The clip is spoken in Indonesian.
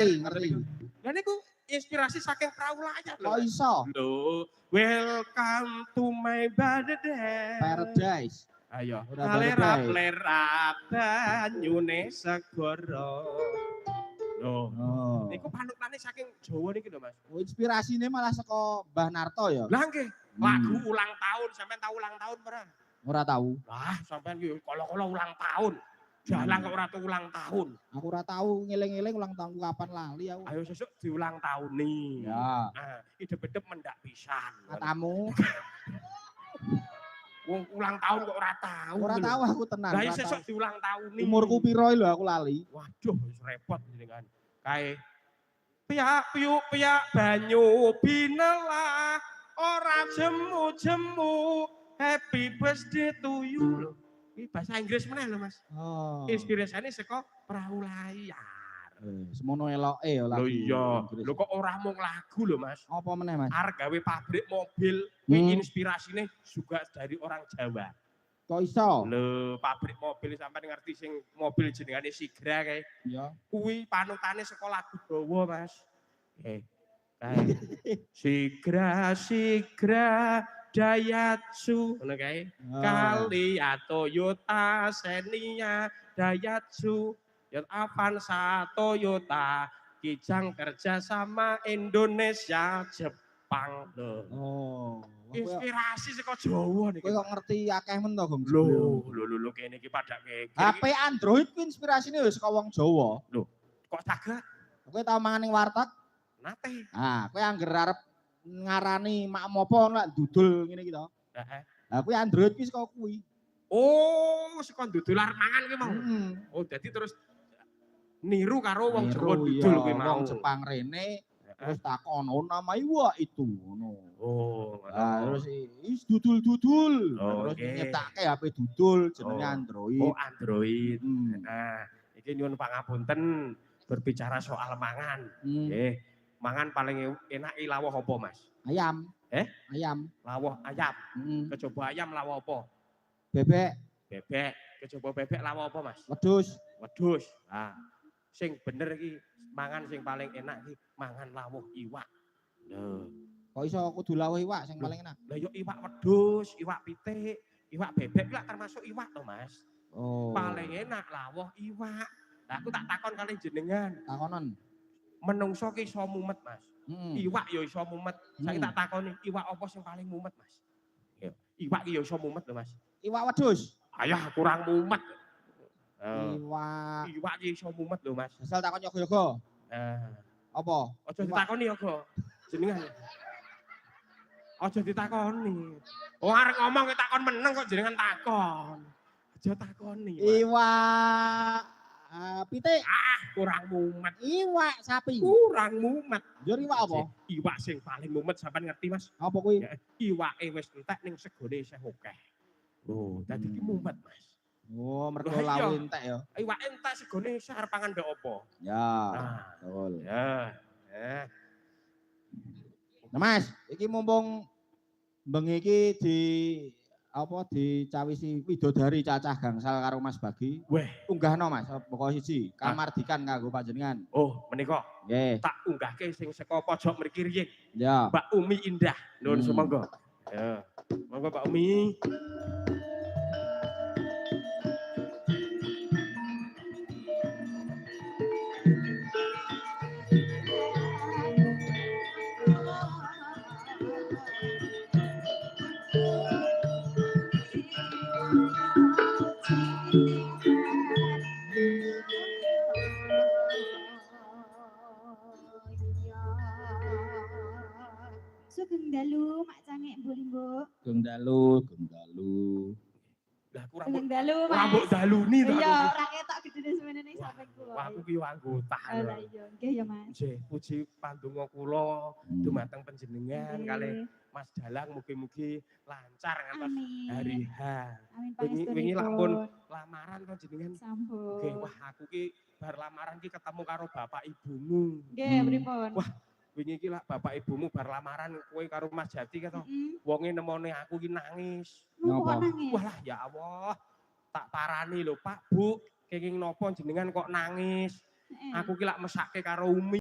ngerti. Lah niku inspirasi saking Praulayan lho. Kok iso? Lho, welcome to my paradise. Paradise. Ayo, Ora lerap-lerap banyune segara. Loh, Oh. niku panutane saking Jawa niki lho, Mas. Oh, inspirasine malah saka Mbah Narto ya. Lah nggih, lagu ulang tahun, sampean tahu ulang tahun ora? Ora tahu. Lah, sampean ki kala-kala ulang tahun. Jalang kok ora tau ulang tahun. Aku ora tahu ngeling-eling ulang tahunku kapan lali aku. Ayo sesuk diulang tahun nih. Ya. Nah, idep-idep mendak pisan. Katamu. Wong ulang tahun kok ora tahu. Ora tahu aku tenan. Lah sesuk diulang tahun nih. Umurku piro lho aku lali. Waduh, wis repot jenengan. Kae piyak piuk piyak banyu binelah ora jemu-jemu happy birthday to you lho. Iki bahasa Inggris meneh lho Mas. Oh. Inspirasinya saka Praulayan. Semono eloke ya lagu. Lho iya, lho kok ora mung lagu lho Mas. Apa meneh Mas? Arep gawe pabrik mobil, kuwi inspirasine juga dari orang Jawa. Kok iso? Lho, pabrik mobil sampean ngerti sing mobil jenengane Sigra kae. Iya. Kuwi panutane saka lagu Jawa, Mas. Kae. Sigra Sigra Daihatsu ngono kae. Kali Toyota Xenia Daihatsu ya Avanza Toyota Kijang kerja sama Indonesia Jepang lho. Oh. Inspirasi saka Jawa niki. Kowe kok ngerti akeh men to, Gong? Lho kene iki padake. HP Android ku inspirasine wis saka wong Jawa. Lho, kok saged? Kowe tau mangan ning warteg? Nate. Nah, kowe angger arep ngarani mak mopo lak dudul ngene iki to. Heeh. Lah kuwi Android ku saka kuwi. Oh, saka dudul arep mangan kuwi mau. Oh, dadi terus niru karo wong Jawa dudul kuwi mau. Wong Jepang rene terus takon, "Oh, nama iwa itu." Ngono. Oh, nah, terus is dudul-dudul. Oh, terus nyetake HP dudul jenenge Android. Oh, Android. Nah, iki nyuwun pangapunten berbicara soal mangan. Nggih. Mangan paling enak lawuh apa, Mas? Ayam. Ayam. Lawuh ayam. Kecoba ayam lawuh apa? Bebek. Bebek. Kecoba bebek lawuh apa, Mas? Wedhus. Wedhus. Nah, sing bener iki mangan sing paling enak iki mangan lawuh iwak. Lho. Kok iso kudu lawuh iwak sing paling enak? Lah yo iwak wedhus, iwak pitik, iwak bebek kuwi termasuk iwak to, Mas. Oh. Paling enak lawuh iwak. Lah aku tak takon kali jenengan. Takonon. Menungso ki iso mumet, Mas. Iwak yo iso mumet. Saiki tak takoni, iwak apa sing paling mumet, Mas? Yo, iwak ki yo iso mumet lho, Mas. Iwak wedhus. Ayah kurang mumet. Iwak ki iso mumet lho, Mas. Asal takon yoga-yoga. Apa? Aja ditakoni yoga. Jenengan. Aja ditakoni. Oh arek ngomong ki takon meneng kok jenengan takon. Aja takoni. Iwak pitik. Kurang mumet. Iwak sapi. Kurang mumet. Njur iwak apa? Iwak sing paling mumet sampean ngerti, Mas? Apa kuwi? Iwake wis entek ning segone isih akeh. Oh, dadi ki mumet, Mas. Oh, mergo lawuh entek ya. Iwake entek segone isih arep pangan mbek apa? Ya. Betul. Ya. Nah, Mas, iki mumpung bengi iki dicawisi widodari cacah gangsal karo Mas Bagi. Weh, unggahno Mas, pokok siji, kamardikan kanggo panjenengan. Oh, menika. Nggih. Tak unggahke sing saka pojok mriki riyin. Ya. Mbak Umi Indah. Nuwun sumangga. Ya. Monggo Mbak Umi. Sugeng dalu Mak Cangek Mbuli Mbok. Sugeng dalu. Lah aku Sugeng dalu Mas. rambut daluni to. Iya, ora ketok gedene semene sampe kuwi. Aku ki anggota. Lah iya, nggih ya Mas. Nggih, puji pandonga kula dumateng panjenengan kalih Mas Dalang mugi-mugi lancar ngantos hari H. Amin Wingi lampun lamaran to jenengan. Sampun. Nggih, wah aku ki bar lamaran ki ketemu karo bapak ibumu. Nggih, pripun? Wah, wingi ki lak bapak ibumu bar lamaran kowe karo Mas Jati ka to. Wonge nemone aku ki nangis. Napa nangis? Wah, ya Allah. Tak parani lho, Pak, Bu. Kenging napa jenengan kok nangis? Heeh. Aku ki lak mesake karo Umi.